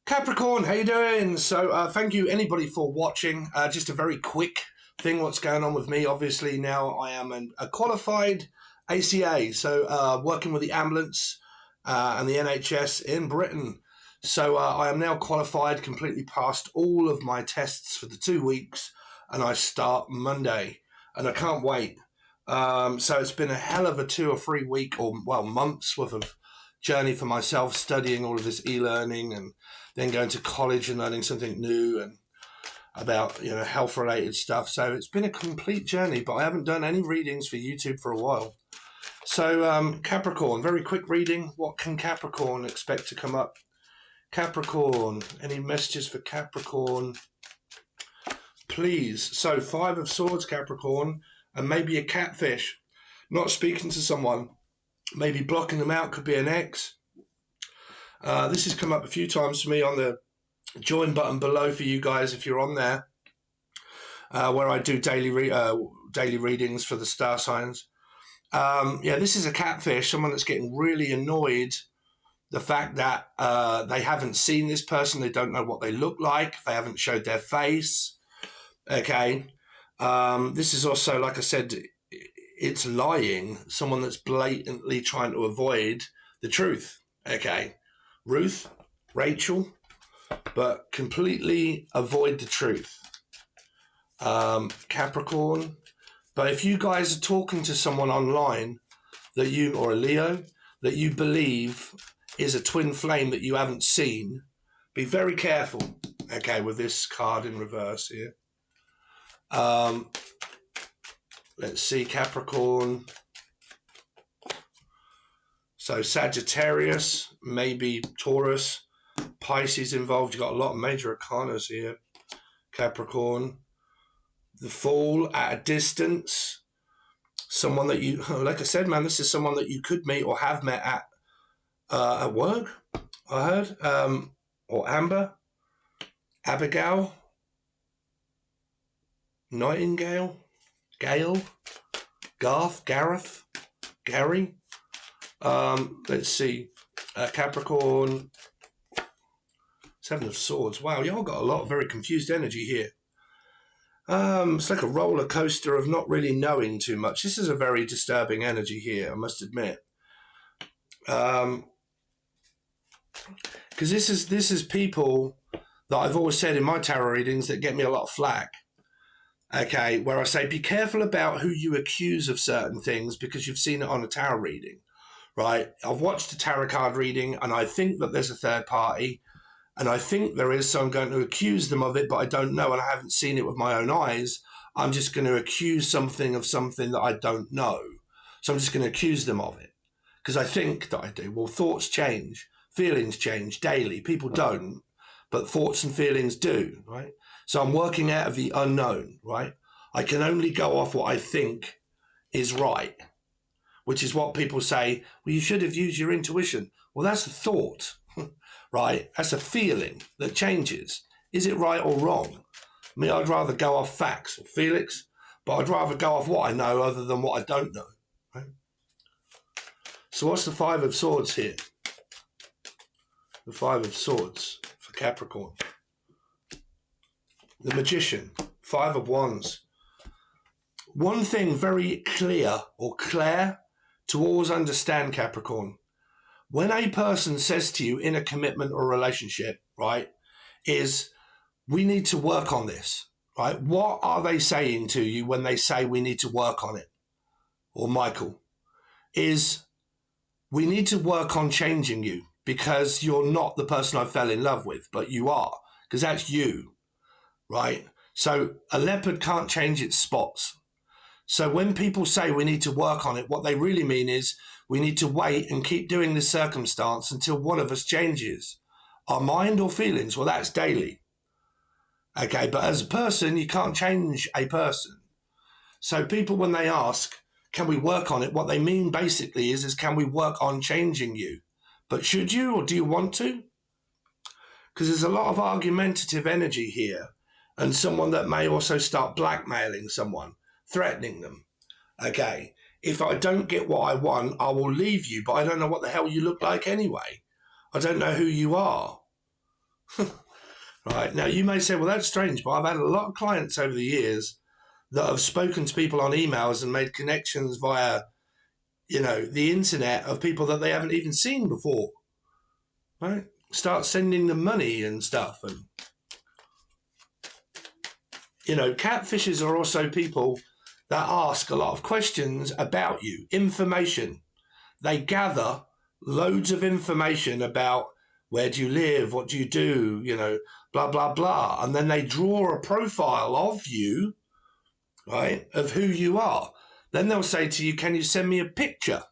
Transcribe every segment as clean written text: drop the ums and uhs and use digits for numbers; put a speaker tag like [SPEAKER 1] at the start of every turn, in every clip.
[SPEAKER 1] Capricorn, how you doing? So thank you anybody for watching. Just a very quick thing what's going on with me. Obviously now I am a qualified ACA, so working with the ambulance and the NHS in Britain. So I am now qualified, completely passed all of my tests for the 2 weeks, and I start Monday, and I can't wait. So it's been a hell of a 2 or 3 week, or well, months worth of journey for myself, studying all of this e-learning and then going to college and learning something new and about, health related stuff. So it's been a complete journey, but I haven't done any readings for YouTube for a while. So Capricorn, very quick reading. What can Capricorn expect to come up? Capricorn, any messages for Capricorn, please? So 5 of Swords, Capricorn, and maybe a catfish, not speaking to someone, maybe blocking them out, could be an ex. This has come up a few times for me on the join button below for you guys if you're on there, where I do daily readings for the star signs. This is a catfish, someone that's getting really annoyed the fact that they haven't seen this person, they don't know what they look like, they haven't showed their face. Okay, this is also, like I said, it's lying, someone that's blatantly trying to avoid the truth. Okay, Ruth, Rachel, but completely avoid the truth. Capricorn, but if you guys are talking to someone online that you, or a Leo, that you believe is a twin flame that you haven't seen, be very careful, okay, with this card in reverse here. Let's see, Capricorn. So Sagittarius, maybe Taurus, Pisces involved. You've got a lot of major arcanas here. Capricorn. The Fool, at a distance. Someone that you, like I said, man, this is someone that you could meet or have met at work, I heard. Or Amber, Abigail, Nightingale, Gail, Gareth, Gary. Let's see, Capricorn, 7 of Swords. Wow, y'all got a lot of very confused energy here. It's like a roller coaster of not really knowing too much. This is a very disturbing energy here, I must admit. Because this is people that I've always said in my tarot readings that get me a lot of flack. Okay, where I say, be careful about who you accuse of certain things because you've seen it on a tarot reading, right? I've watched a tarot card reading and I think that there's a third party and I think there is, so I'm going to accuse them of it, but I don't know and I haven't seen it with my own eyes. I'm just going to accuse something of something that I don't know. So I'm just going to accuse them of it because I think that I do. Well, thoughts change, feelings change daily. People don't, but thoughts and feelings do, right? So I'm working out of the unknown, right? I can only go off what I think is right, which is what people say, well, you should have used your intuition. Well, that's a thought, right? That's a feeling that changes. Is it right or wrong? I mean, I'd rather go off facts or Felix, but I'd rather go off what I know other than what I don't know, right? So what's the 5 of Swords here? The 5 of Swords for Capricorn. The Magician, 5 of Wands. One thing very clear or Claire to always understand, Capricorn. When a person says to you in a commitment or relationship, right, is we need to work on this, right? What are they saying to you when they say we need to work on it? Or Michael, is we need to work on changing you because you're not the person I fell in love with, but you are, because that's you. Right? So a leopard can't change its spots. So when people say we need to work on it, what they really mean is we need to wait and keep doing this circumstance until one of us changes. Our mind or feelings, well, that's daily. Okay, but as a person, you can't change a person. So people, when they ask, can we work on it? What they mean basically is can we work on changing you? But should you, or do you want to? Because there's a lot of argumentative energy here. And someone that may also start blackmailing someone, threatening them. Okay, if I don't get what I want, I will leave you, but I don't know what the hell you look like anyway. I don't know who you are. Right? Now, you may say, well, that's strange, but I've had a lot of clients over the years that have spoken to people on emails and made connections via, the internet of people that they haven't even seen before. Right? Start sending them money and stuff. And, catfishes are also people that ask a lot of questions about you, information. They gather loads of information about where do you live, what do you do, blah, blah, blah. And then they draw a profile of you, right, of who you are. Then they'll say to you, can you send me a picture?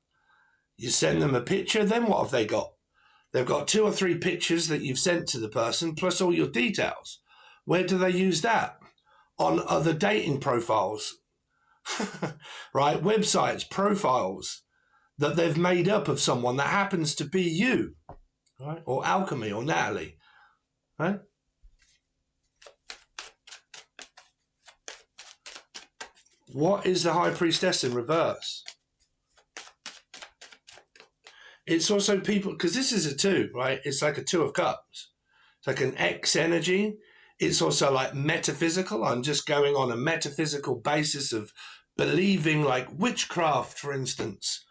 [SPEAKER 1] You send them a picture, then what have they got? They've got 2 or 3 pictures that you've sent to the person, plus all your details. Where do they use that? On other dating profiles, right? Websites, profiles that they've made up of someone that happens to be you, right? Or Alchemy or Natalie, right? What is the High Priestess in reverse? It's also people, because this is a 2, right? It's like a 2 of Cups. It's like an X energy. It's also like metaphysical. I'm just going on a metaphysical basis of believing, like witchcraft, for instance.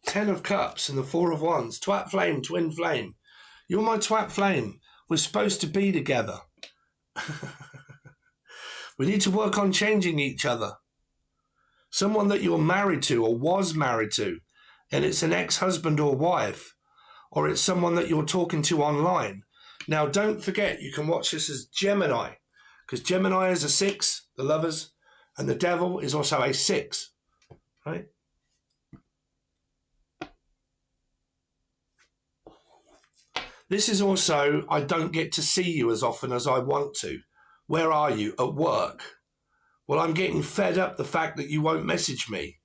[SPEAKER 1] 10 of Cups and the 4 of Wands. Twat flame, twin flame. You're my twat flame. We're supposed to be together. We need to work on changing each other. Someone that you're married to or was married to, and it's an ex-husband or wife, or it's someone that you're talking to online. Now, don't forget, you can watch this as Gemini, because Gemini is a 6, the lovers, and the devil is also a 6, right? This is also, I don't get to see you as often as I want to. Where are you? At work. Well, I'm getting fed up the fact that you won't message me,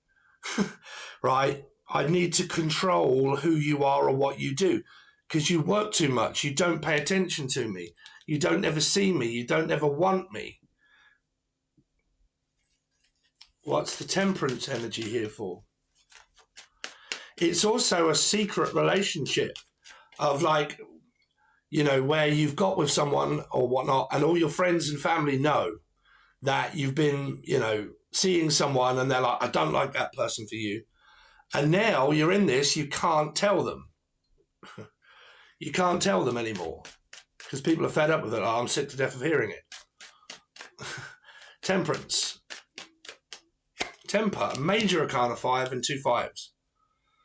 [SPEAKER 1] right? I need to control who you are or what you do, because you work too much. You don't pay attention to me. You don't ever see me. You don't ever want me. What's the Temperance energy here for? It's also a secret relationship of like, where you've got with someone or whatnot, and all your friends and family know that you've been, seeing someone, and they're like, I don't like that person for you. And now you're in this, you can't tell them. You can't tell them anymore because people are fed up with it. Oh, I'm sick to death of hearing it. Temperance. Temper, major arcana 5 and 2 5s.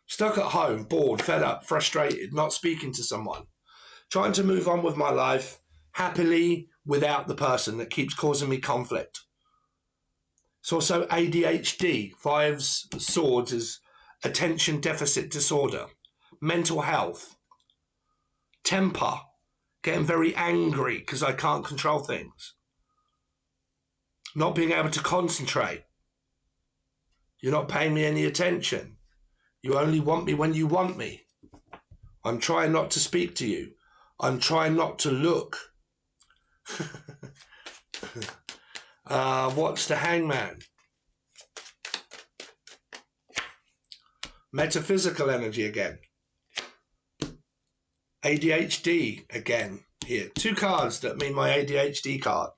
[SPEAKER 1] Stuck at home, bored, fed up, frustrated, not speaking to someone. Trying to move on with my life happily without the person that keeps causing me conflict. It's also ADHD. 5's swords is attention deficit disorder. Mental health. Temper. Getting very angry because I can't control things. Not being able to concentrate. You're not paying me any attention. You only want me when you want me. I'm trying not to speak to you. I'm trying not to look. What's the Hangman? Metaphysical energy again. ADHD again here. 2 cards that mean my ADHD card.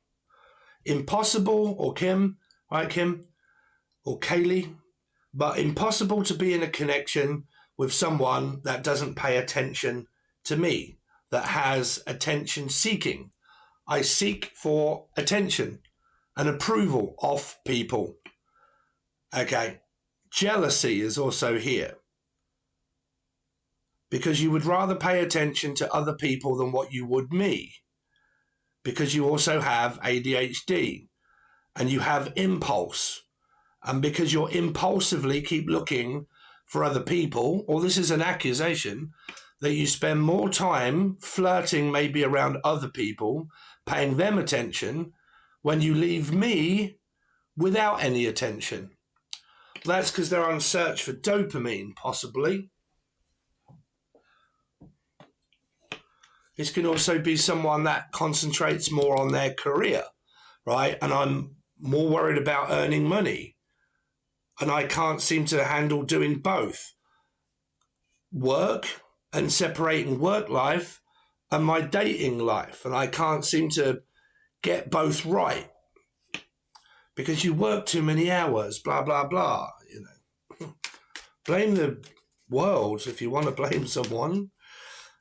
[SPEAKER 1] Impossible, or Kim, right, Kim? Or Kaylee. But impossible to be in a connection with someone that doesn't pay attention to me, that has attention seeking. I seek for attention and approval of people. Okay. Jealousy is also here. Because you would rather pay attention to other people than what you would me. Because you also have ADHD and you have impulse. And because you're impulsively keep looking for other people, or this is an accusation, that you spend more time flirting maybe around other people, paying them attention, when you leave me without any attention. That's because they're on search for dopamine, possibly. This can also be someone that concentrates more on their career, right? And I'm more worried about earning money. And I can't seem to handle doing both. Work and separating work life and my dating life. And I can't seem to get both right because you work too many hours, blah, blah, blah. You know, blame the world if you want to blame someone.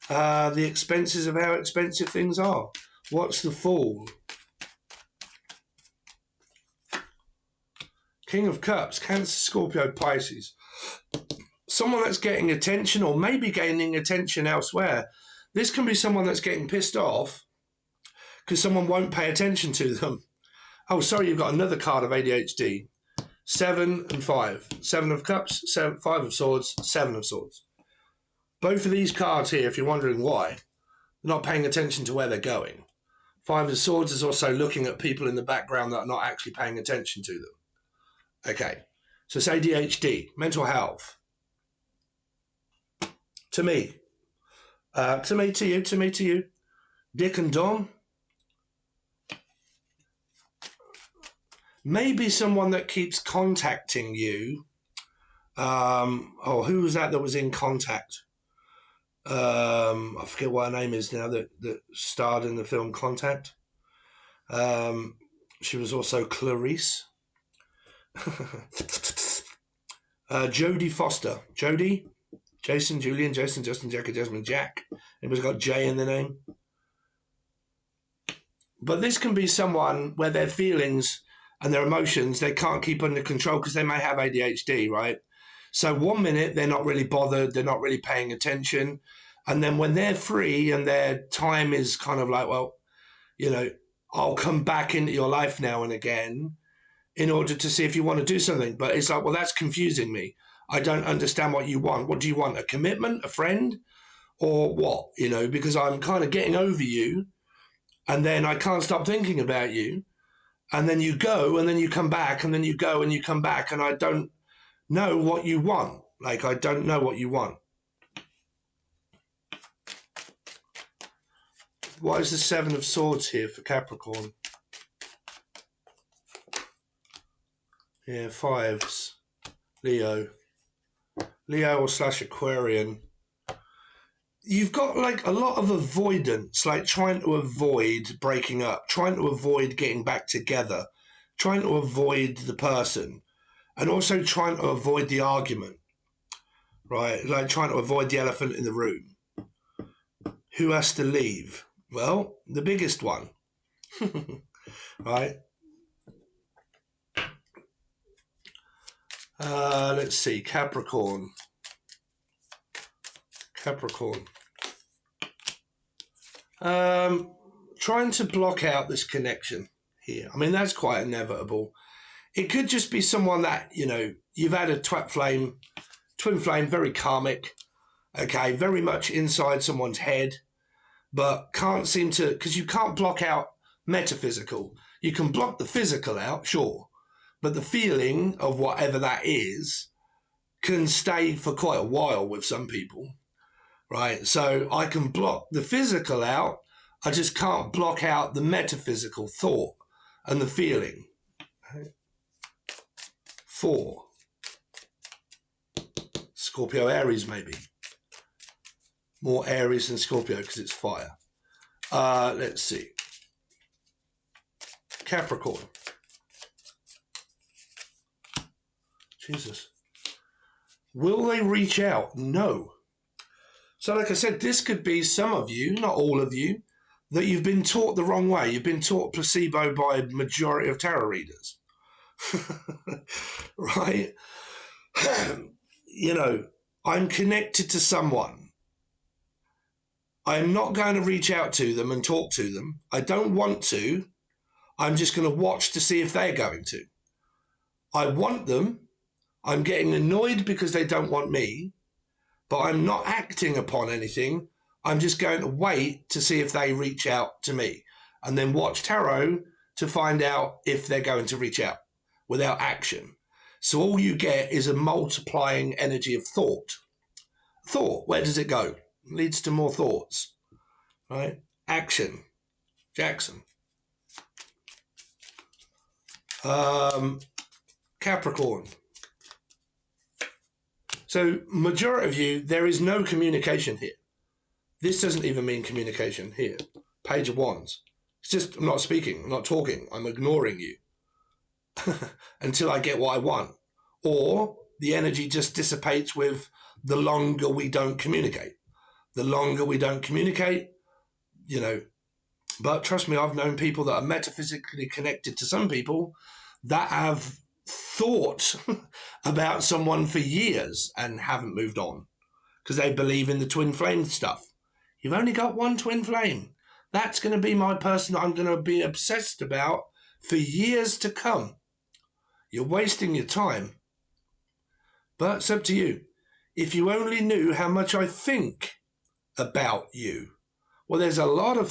[SPEAKER 1] The expenses of how expensive things are. What's the Fool? King of Cups, Cancer, Scorpio, Pisces. Someone that's getting attention or maybe gaining attention elsewhere. This can be someone that's getting pissed off because someone won't pay attention to them. Oh, sorry, you've got another card of ADHD. 7 and 5. 7 of Cups, 5 of Swords, 7 of Swords. Both of these cards here, if you're wondering why, they're not paying attention to where they're going. 5 of Swords is also looking at people in the background that are not actually paying attention to them. Okay, so it's ADHD, mental health. To me, to you. Dick and Dom. Maybe someone that keeps contacting you. Who was that was in contact? I forget what her name is now that starred in the film Contact. She was also Clarice. Jodie Foster. Jodie? Jason, Julian, Jason, Justin, Jackie, Jasmine, Jack. Anybody's got J in the name? But this can be someone where their feelings and their emotions, they can't keep under control because they may have ADHD, right? So 1 minute, they're not really bothered. They're not really paying attention. And then when they're free and their time is kind of like, well, you know, I'll come back into your life now and again in order to see if you want to do something. But it's like, well, that's confusing me. I don't understand what you want. What do you want? A commitment, a friend, or what? You know, because I'm kind of getting over you and then I can't stop thinking about you. And then you go and then you come back and then you go and you come back and I don't know what you want. Like, I don't know what you want. What is the 7 of Swords here for Capricorn? Yeah, 5s. Leo or / Aquarian. You've got like a lot of avoidance, like trying to avoid breaking up, trying to avoid getting back together, trying to avoid the person, and also trying to avoid the argument, right? Like trying to avoid the elephant in the room. Who has to leave? Well, the biggest one, right? Let's see, Capricorn. Trying to block out this connection here. I mean, that's quite inevitable. It could just be someone that, you know, you've had a twin flame, very karmic, okay, very much inside someone's head, but can't seem to, because you can't block out metaphysical. You can block the physical out, sure, but the feeling of whatever that is can stay for quite a while with some people, right? So I can block the physical out, I just can't block out the metaphysical thought and the feeling. 4. Scorpio, Aries, maybe. More Aries than Scorpio because it's fire. Let's see. Capricorn. Jesus. Will they reach out? No. So like I said, this could be some of you, not all of you, that you've been taught the wrong way. You've been taught placebo by a majority of tarot readers. Right? You know, I'm connected to someone. I'm not going to reach out to them and talk to them. I don't want to. I'm just going to watch to see if they're going to. I want them. I'm getting annoyed because they don't want me, but I'm not acting upon anything. I'm just going to wait to see if they reach out to me and then watch tarot to find out if they're going to reach out without action. So all you get is a multiplying energy of thought. Thought, where does it go? It leads to more thoughts, right? Action, Jackson. Capricorn. So majority of you, there is no communication here. This doesn't even mean communication here. Page of Wands. It's just, I'm not speaking, I'm not talking, I'm ignoring you until I get what I want. Or the energy just dissipates with the longer we don't communicate. The longer we don't communicate, you know, but trust me, I've known people that are metaphysically connected to some people that have thought about someone for years and haven't moved on because they believe in the twin flame stuff. You've only got one twin flame. That's going to be my person that I'm going to be obsessed about for years to come. You're wasting your time. But it's up to you. If you only knew how much I think about you. Well, there's a lot of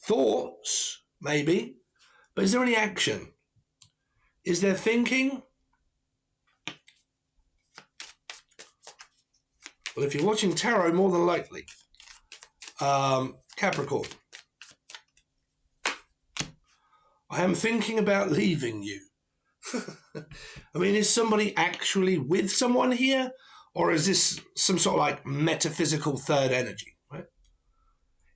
[SPEAKER 1] thoughts, maybe, but is there any action? Is there thinking? Well, if you're watching tarot, more than likely. Capricorn. I am thinking about leaving you. I mean, is somebody actually with someone here? Or is this some sort of like metaphysical third energy, right?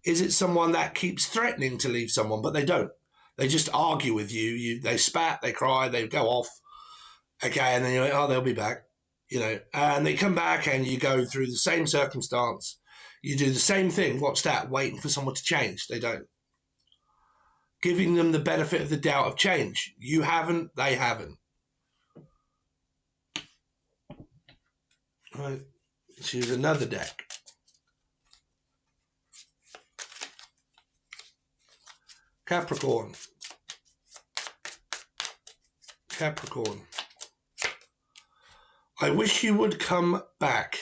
[SPEAKER 1] Is it someone that keeps threatening to leave someone, but they don't? They just argue with you. They spat, they cry, they go off. Okay, and then you're like, oh, they'll be back. You know, and they come back and you go through the same circumstance. You do the same thing. What's that? Waiting for someone to change. They don't. Giving them the benefit of the doubt of change. You haven't, they haven't. Right, let's use another deck. Capricorn. Capricorn. I wish you would come back.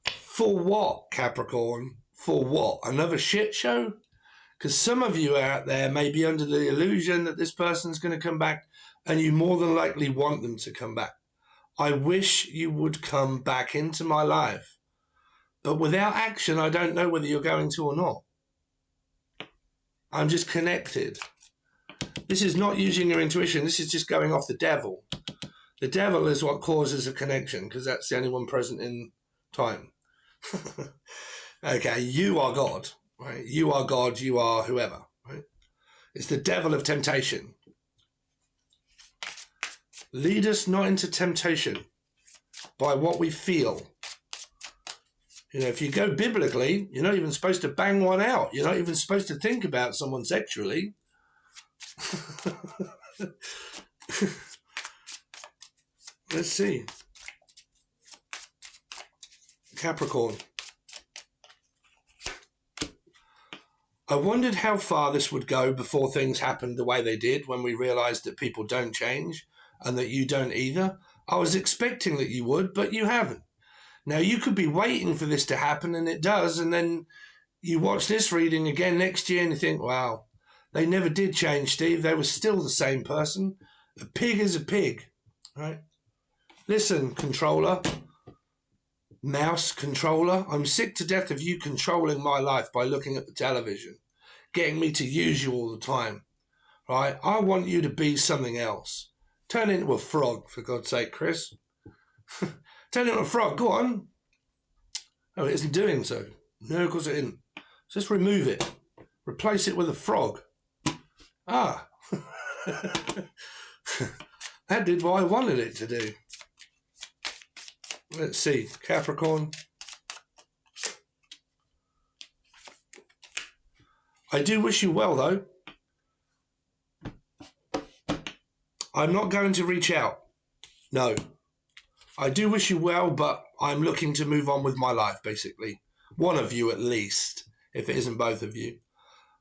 [SPEAKER 1] For what, Capricorn? For what? Another shit show? Because some of you out there may be under the illusion that this person's going to come back and you more than likely want them to come back. I wish you would come back into my life. But without action, I don't know whether you're going to or not. I'm just connected. This is not using your intuition. This is just going off the devil. The devil is what causes a connection because that's the only one present in time. Okay, you are God, right? You are God, you are whoever, right? It's the devil of temptation. Lead us not into temptation by what we feel. You know, if you go biblically, you're not even supposed to bang one out. You're not even supposed to think about someone sexually. Let's see. Capricorn. I wondered how far this would go before things happened the way they did when we realized that people don't change and that you don't either. I was expecting that you would, but you haven't. Now, you could be waiting for this to happen, and it does, and then you watch this reading again next year and you think, wow, they never did change, Steve. They were still the same person. A pig is a pig, right? Listen, controller, mouse controller, I'm sick to death of you controlling my life by looking at the television, getting me to use you all the time, right? I want you to be something else. Turn into a frog, for God's sake, Chris. Turn into a frog, go on. Oh, it isn't doing so. No, of course it isn't. Just remove it. Replace it with a frog. Ah. That did what I wanted it to do. Let's see. Capricorn. I do wish you well, though. I'm not going to reach out. No. I do wish you well, but I'm looking to move on with my life, basically. One of you at least, if it isn't both of you.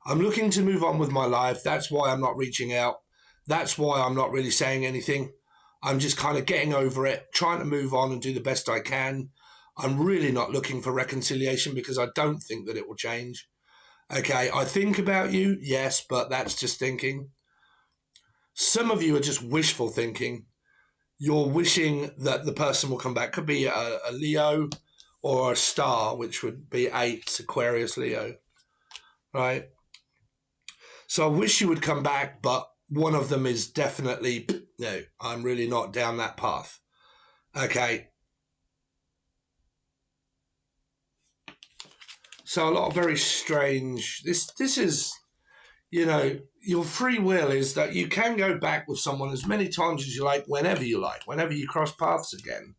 [SPEAKER 1] I'm looking to move on with my life. That's why I'm not reaching out. That's why I'm not really saying anything. I'm just kind of getting over it, trying to move on and do the best I can. I'm really not looking for reconciliation because I don't think that it will change. Okay, I think about you, yes, but that's just thinking. Some of you are just wishful thinking. You're wishing that the person will come back. Could be a Leo or a star, which would be 8, Aquarius, Leo, right? So I wish you would come back, but one of them is definitely, no, I'm really not down that path. Okay. So a lot of very strange. This is, you know, your free will is that you can go back with someone as many times as you like, whenever you cross paths again.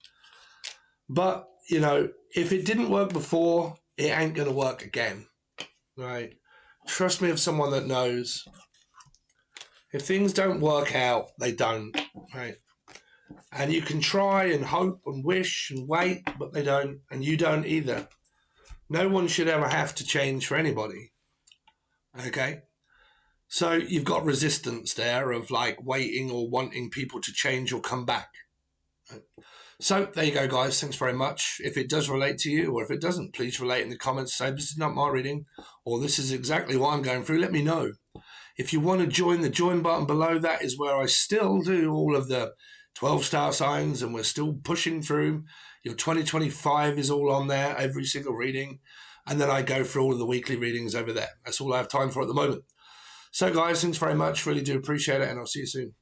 [SPEAKER 1] But, you know, if it didn't work before, it ain't going to work again, right? Trust me, of someone that knows. If things don't work out, they don't, right? And you can try and hope and wish and wait, but they don't, and you don't either. No one should ever have to change for anybody, okay? So you've got resistance there of like waiting or wanting people to change or come back. So there you go, guys. Thanks very much. If it does relate to you, or if it doesn't, please relate in the comments. Say, this is not my reading, or this is exactly what I'm going through. Let me know. If you want to join, the join button below that is where I still do all of the 12-star signs, and we're still pushing through. Your 2025 is all on there, every single reading. And then I go through all of the weekly readings over there. That's all I have time for at the moment. So, guys, thanks very much. Really do appreciate it, and I'll see you soon.